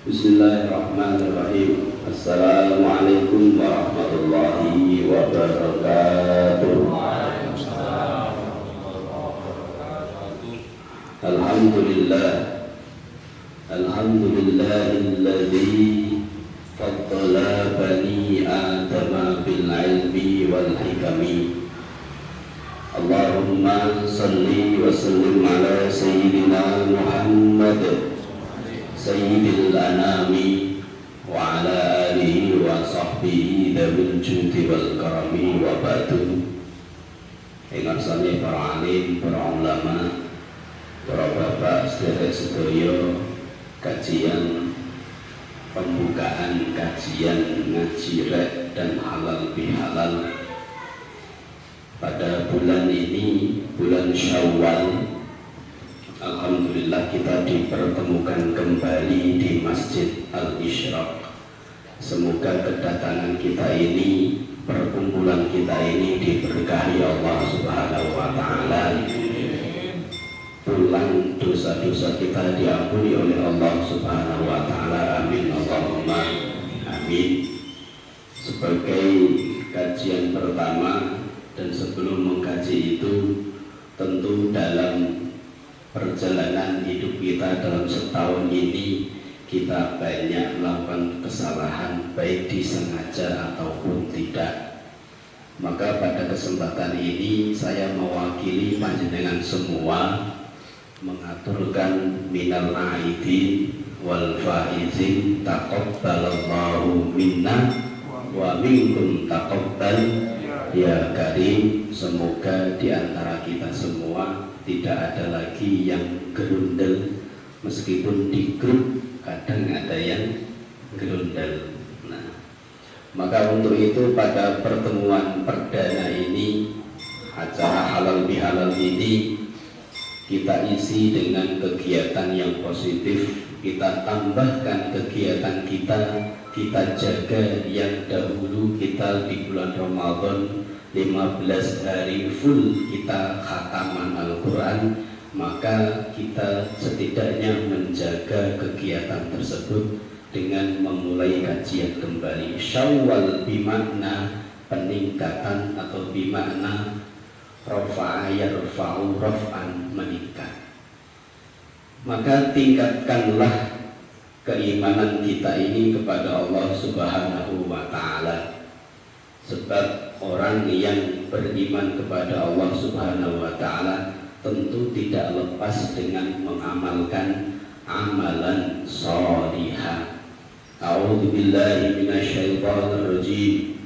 Bismillahirrahmanirrahim. Assalamualaikum warahmatullahi wabarakatuh. Alhamdulillah. Alhamdulillahilladzi faddala bani adama bil ilmi wal hikami. Allahumma salli wa sallim ala sayyidina Muhammad Sayyidil anami wa ala alihi wa sahbihi dawil judi wal karami wa ba'du. Ingatsannya para alim, para ulama, para bapak sedherek sedaya, kajian pembukaan kajian ngaji rek dan halal bihalal pada bulan ini, bulan Syawal. Alhamdulillah kita dipertemukan kembali di Masjid Al-Isyraq. Semoga kedatangan kita ini, perkumpulan kita ini diberkahi Allah Subhanahu wa Ta'ala. Pulang dosa-dosa kita diampuni oleh Allah Subhanahu wa Ta'ala. Amin Allahumma amin. Sebagai kajian pertama dan sebelum mengkaji itu, tentu dalam perjalanan hidup kita dalam setahun ini kita banyak melakukan kesalahan, baik disengaja ataupun tidak. Maka pada kesempatan ini saya mewakili panjenengan semua mengaturkan minal aidin wal faizin taqabbalallahu minna wa minkum taqabbal ya karim. Semoga di antara kita semua tidak ada lagi yang gerundel, meskipun di grup kadang ada yang gerundel. Nah, maka untuk itu pada pertemuan perdana ini, acara halal bihalal ini kita isi dengan kegiatan yang positif. Kita tambahkan kegiatan kita jaga yang dahulu kita di bulan Ramadan 15 hari full kita khataman Al-Quran, maka kita setidaknya menjaga kegiatan tersebut dengan memulai kajian kembali. Syawal bimakna peningkatan atau bimakna rafa'a yarfa'u raf'an, meningkat. Maka tingkatkanlah keimanan kita ini kepada Allah Subhanahu wa Ta'ala. Sebab orang yang beriman kepada Allah Subhanahu wa Ta'ala tentu tidak lepas dengan mengamalkan amalan sholihah. A'udzu billahi minasyaitonir rajim.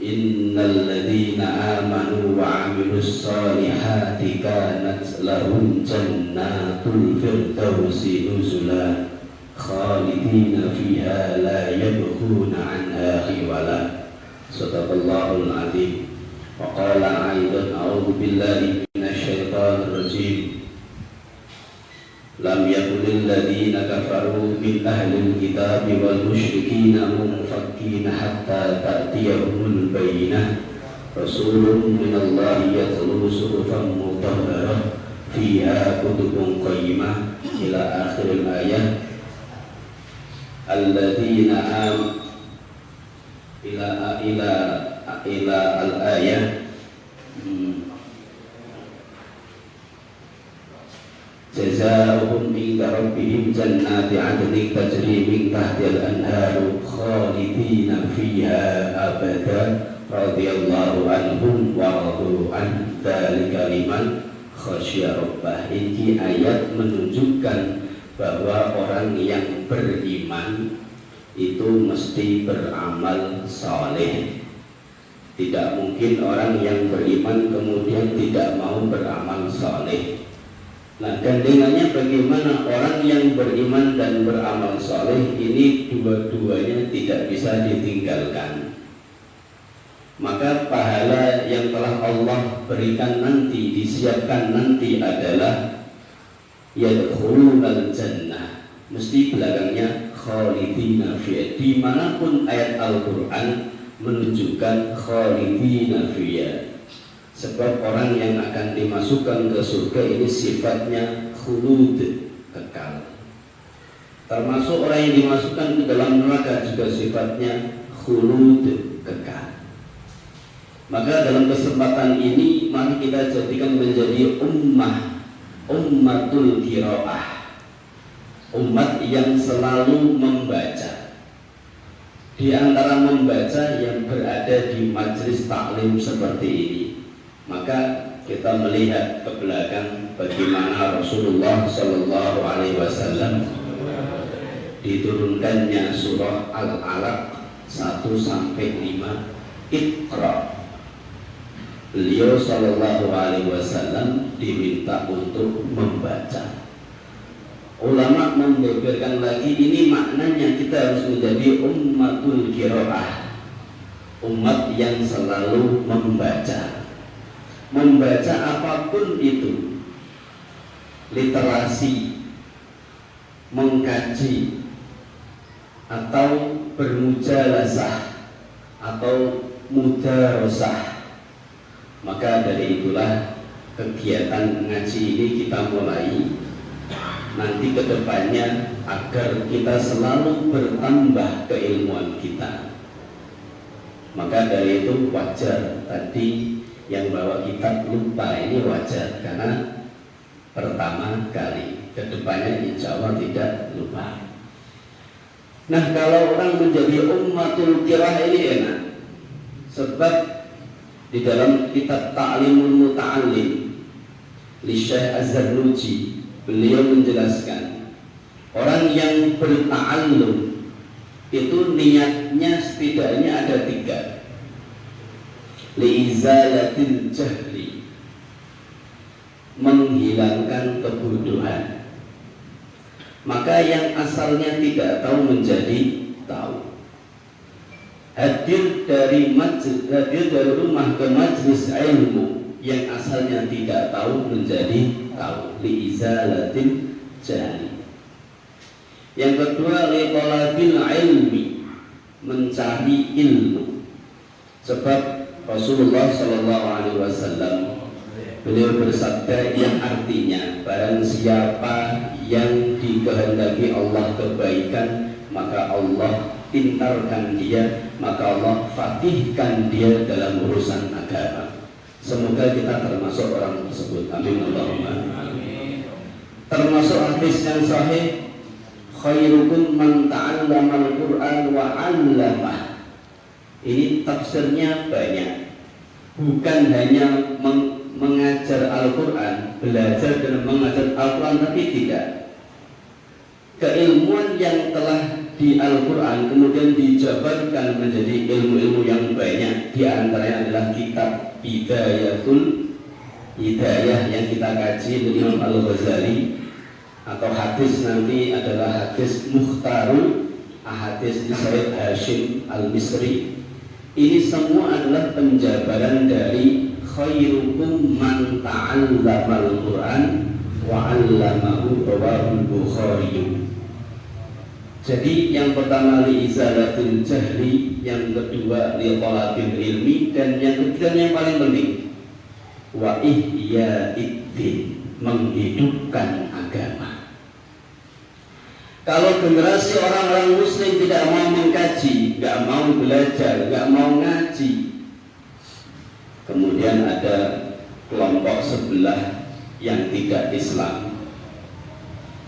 Innal ladzina amanu wa 'amilus sholihati kanat lahum jannatul firdausi nuzula khalidina fiha la yabghuna 'anha hiwala. Sadaqallahul azim. Wa qala aidan a'udzu billahi minasyaitonir rajim. Lam yakunil ladzina kafaru min ahlil kitabi wal musyrikina munfakkina hatta ta'tiyahumul bayyinah. Rasulun minallahi yatlu suhufan mutahharah fiha kutubun qayyimah ila akhiril ayat. Alladzina ila al-ayah. Jazaohum inda rabbihim jannati 'adnin tajri min tahtiha al-anharu khalidina fiha abada radhiyallahu anhum wa radu an dzalika liman khasyya rabbah. Ini ayat menunjukkan bahwa orang yang beriman itu mesti beramal soleh. Tidak mungkin orang yang beriman kemudian tidak mau beramal soleh. Nah, gandengannya bagaimana orang yang beriman dan beramal soleh ini dua-duanya tidak bisa ditinggalkan. Maka pahala yang telah Allah berikan nanti, disiapkan nanti adalah yadkhulunal jannah, mesti belakangnya khalidina fiha. Dimanapun ayat Al-Quran menunjukkan khalidina fiha, sebab orang yang akan dimasukkan ke surga ini sifatnya khulud, kekal. Termasuk orang yang dimasukkan ke dalam neraka juga sifatnya khulud, kekal. Maka dalam kesempatan ini mari kita jadikan menjadi ummatul qiraah, umat yang selalu membaca. Di antara membaca yang berada di majelis taklim seperti ini, maka kita melihat ke belakang bagaimana Rasulullah Shallallahu Alaihi Wasallam diturunkannya surah Al-Alaq 1-5, Iqra. Beliau Shallallahu Alaihi Wasallam diminta untuk membaca. Ulama membeberkan lagi, ini maknanya kita harus menjadi ummatul qiraah, umat yang selalu membaca. Membaca apapun itu, literasi, mengkaji, atau bermujalasah, atau mudarosah. Maka dari itulah kegiatan ngaji ini kita mulai nanti ke depannya agar kita selalu bertambah keilmuan kita. Maka dari itu wajar tadi yang bawa kitab lupa, ini wajar karena pertama kali, ke depannya insya Allah tidak lupa. Nah, kalau orang menjadi ummatul qiraah ini enak, sebab di dalam kitab Ta'limul Muta'allim li Syekh Az-Zarnuji, beliau menjelaskan orang yang berta'allum itu niatnya setidaknya ada 3. Li'izalatil jahli, menghilangkan kebodohan. Maka yang asalnya tidak tahu menjadi tahu. Hadir dari rumah ke majlis ilmu, yang asalnya tidak tahu menjadi tahu. Li'izalatil jahli. Yang kedua, li'talabil ilmi, mencari ilmu. Sebab Rasulullah Shallallahu Alaihi Wasallam beliau bersabda yang artinya, barang siapa yang dikehendaki Allah kebaikan, maka Allah pintarkan dia, maka Allah fatihkan dia dalam urusan agama. Semoga kita termasuk orang tersebut. Amin Allahumma. Termasuk hadis yang sahih, khairukum man ta'allamal Qur'an wa 'allamah. Ini tafsirnya banyak. Bukan hanya mengajar Al-Quran, belajar dan mengajar Al-Quran, tapi tidak. Keilmuan yang telah di Al-Quran kemudian dijabarkan menjadi ilmu-ilmu yang banyak. Di antaranya adalah kitab Bidayatul Hidayah yang kita kaji dari Imam Al-Ghazali, atau hadis nanti adalah hadis Mukhtarul Ahadits Sayyid Hashim Al-Misri. Ini semua adalah penjabaran dari khairukum man ta'allamal Qur'an wa 'allamahu, rawahul Bukhari. Jadi yang pertama li'izalatil jahli, yang kedua li'talabil ilmi, dan yang ketiga yang paling penting wa ihya'iddin, menghidupkan agama. Kalau generasi orang-orang muslim tidak mau mengkaji, nggak mau belajar, nggak mau ngaji, kemudian ada kelompok sebelah yang tidak Islam,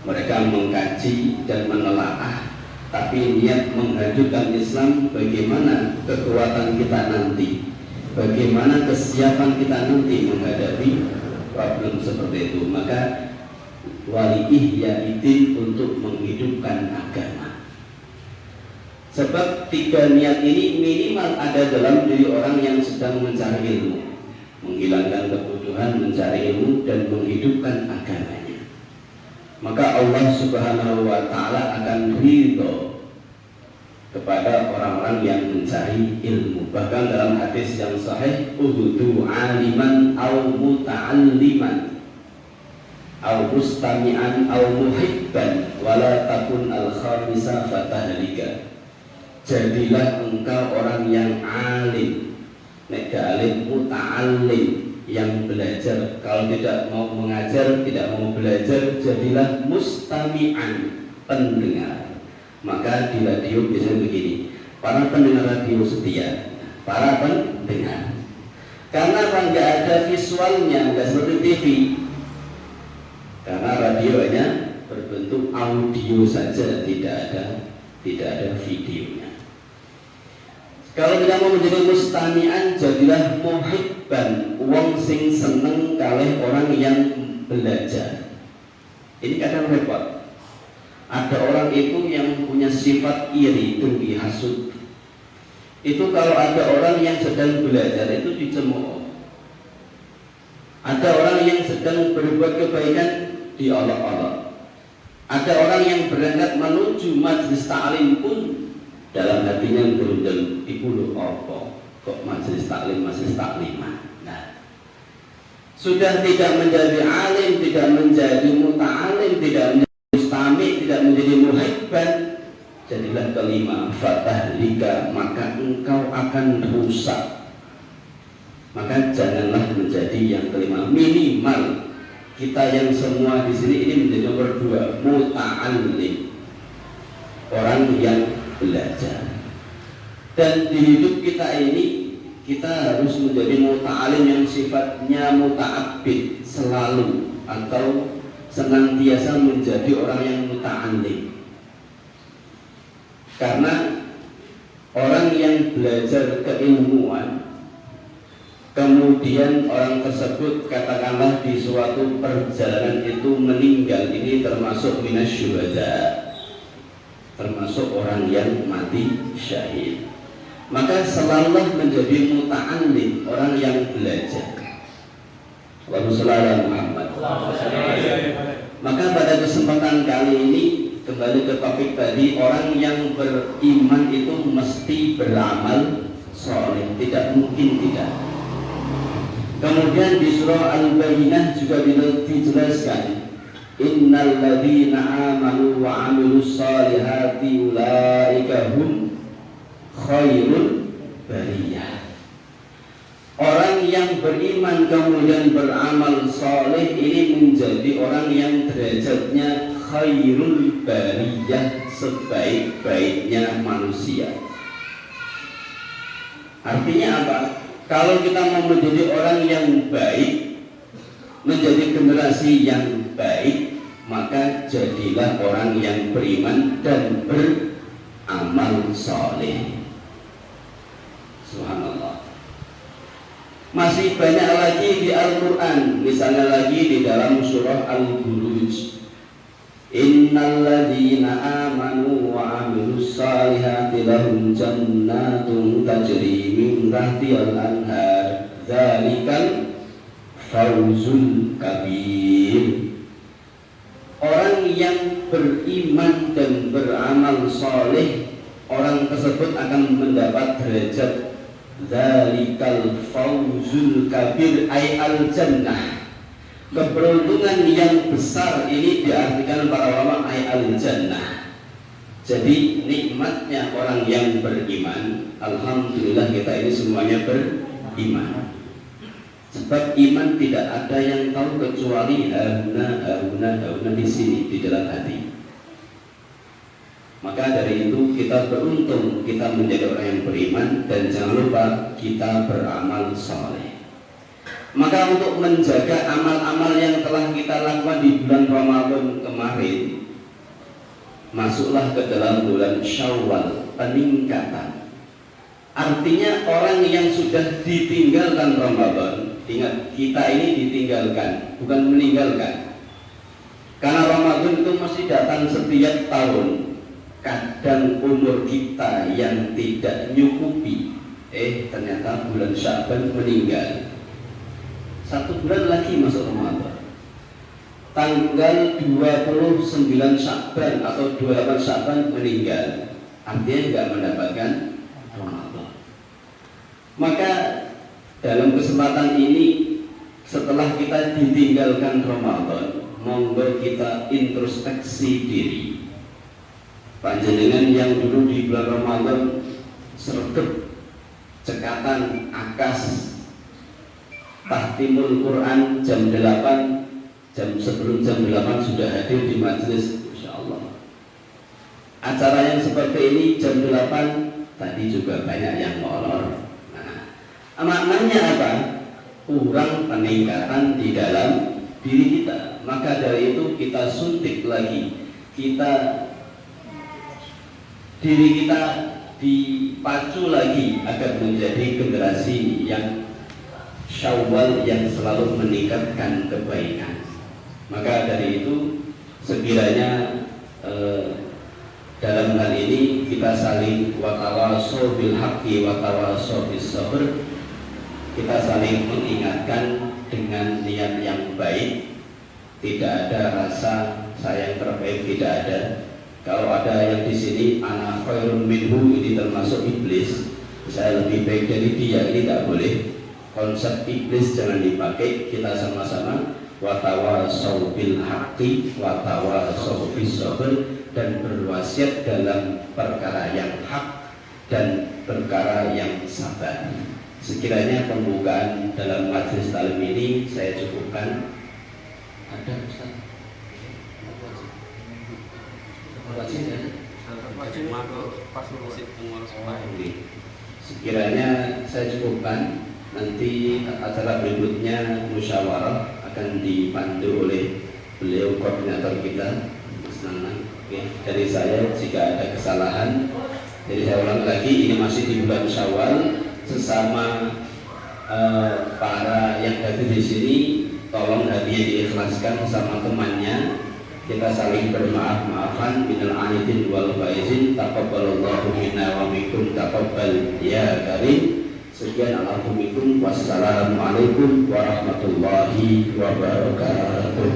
mereka mengkaji dan menelaah, tapi niat menghancurkan Islam. Bagaimana kekuatan kita nanti, bagaimana kesiapan kita nanti menghadapi problem seperti itu? Maka wali ihya'iddin, untuk menghidupkan agama. Sebab 3 niat ini minimal ada dalam diri orang yang sedang mencari ilmu, menghilangkan kebodohan, mencari ilmu, dan menghidupkan agamanya. Maka Allah Subhanahu wa Ta'ala akan ridho kepada orang-orang yang mencari ilmu. Bahkan dalam hadis yang sahih, uhudu aliman au muta'alliman au mustami'an au muhibban wala takun al-khamisa fatahlika. Jadilah engkau orang yang alim, nek alim muta'allim, yang belajar. Kalau tidak mau mengajar, tidak mau belajar, jadilah mustami'an, pendengar. Maka di radio biasanya begini, para pendengar radio setia, para pendengar. Karena apa? Nggak ada visualnya, nggak seperti TV. Karena radio hanya berbentuk audio saja, tidak ada videonya. Kalau kita mau menjadi mustami'an, jadilah muhibban, wong sing seneng kalih orang yang belajar. Ini kadang repot. Ada orang itu yang punya sifat iri, dengki, hasud. Itu kalau ada orang yang sedang belajar itu dicemooh. Ada orang yang sedang berbuat kebaikan diolok-olok. Ada orang yang berangkat menuju majelis ta'lim pun dalam hatinya berundang, iku lho apa kok majelis takliman. Nah, sudah tidak menjadi alim, tidak menjadi muta'alim, tidak menjadi mustami, tidak menjadi muhibban, jadilah kelima fatahlika, maka engkau akan rusak. Maka janganlah menjadi yang kelima. Minimal kita yang semua di sini ini menjadi nomor 2, muta'alim, orang yang belajar. Dan di hidup kita ini kita harus menjadi muta'alim yang sifatnya muta'abbid selalu atau senantiasa menjadi orang yang muta'alim. Karena orang yang belajar keilmuan, kemudian orang tersebut katakanlah di suatu perjalanan itu meninggal, ini termasuk minasyuhada, termasuk orang yang mati syahid. Maka selalulah menjadi muta'alim, orang yang belajar. Allahumma shalli ala Muhammad. Maka pada kesempatan kali ini kembali ke topik tadi, orang yang beriman itu mesti beramal soleh, tidak mungkin tidak. Kemudian di surah Al-Bayyinah juga dijelaskan, innal ladzina amanu wa 'amilus shalihati ulaika hum khairul bariyah. Orang yang beriman kemudian beramal soleh ini menjadi orang yang derajatnya khairul bariyah, sebaik-baiknya manusia. Artinya apa? Kalau kita mau menjadi orang yang baik, menjadi generasi yang baik, maka jadilah orang yang beriman dan beramal soleh. Subhanallah. Masih banyak lagi di Al-Quran, misalnya lagi di dalam surah Al-Buruj, innal ladzina amanu wa 'amilus shalihati lahum jannatun tajri min tahtihal anhar dzalikal fawzul kabir. Orang yang beriman dan beramal soleh, orang tersebut akan mendapat derajat dzalikal fawzul kabir, ay al jannah, keberuntungan yang besar. Ini diartikan para ulama ay al jannah. Jadi nikmatnya orang yang beriman, alhamdulillah kita ini semuanya beriman. Sebab iman tidak ada yang tahu kecuali hauna di sini, di dalam hati. Maka dari itu kita beruntung kita menjadi orang yang beriman, dan jangan lupa kita beramal soleh. Maka untuk menjaga amal-amal yang telah kita lakukan di bulan Ramadan kemarin, masuklah ke dalam bulan Syawal, peningkatan. Artinya orang yang sudah ditinggalkan Ramadan, ingat kita ini ditinggalkan, bukan meninggalkan. Karena Ramadan itu masih datang setiap tahun. Kadang umur kita yang tidak nyukupi, ternyata bulan Sya'ban meninggal. 1 bulan lagi masuk Ramadan. Tanggal 29 Sya'ban atau 28 Sya'ban meninggal, artinya nggak mendapatkan Ramadan. Maka dalam kesempatan ini, setelah kita ditinggalkan Ramadan, monggo kita introspeksi diri. Panjenengan yang dulu di bulan Ramadan sregep cekatan akas tahtimul Quran jam 8, sebelum jam 8 sudah hadir di majelis, insyaallah. acara yang seperti ini jam 8 tadi juga banyak yang molor. Nah, maknanya apa? Kurang peningkatan di dalam diri kita. Maka dari itu kita suntik lagi, diri kita dipacu lagi agar menjadi generasi yang Syawal yang selalu meningkatkan kebaikan. Maka dari itu sekiranya dalam hal ini kita saling watawasau bil haqqi watawasau bis sabr, kita saling mengingatkan dengan niat yang baik, tidak ada rasa saya yang terbaik, tidak ada. Kalau ada yang di sini ana khairun minhu, ini termasuk iblis, saya lebih baik dari dia, ini tidak boleh. Konsep iblis jangan dipakai. Kita sama-sama watawasau bil haqqi watawasau bis sabr, dan berwasiat dalam perkara yang hak dan perkara yang sabar. Sekiranya pembukaan dalam majelis taklim ini saya cukupkan. Ada Ustaz? Sekiranya saya cukupkan. Nanti acara berikutnya musyawarah akan dipandu oleh beliau koordinator kita, Mas Nanang. Oke, dari saya jika ada kesalahan, jadi saya ulang lagi, ini masih di bulan Syawal. Sesama para yang hadir di sini, tolong hadiah diikhlaskan sama temannya. Kita saling bermaaf-maafan. Minal aidin wal faizin, taqabbalallahu minna wa minkum taqabbal ya karim. Sekian, alaikum, wassalamualaikum warahmatullahi wabarakatuh.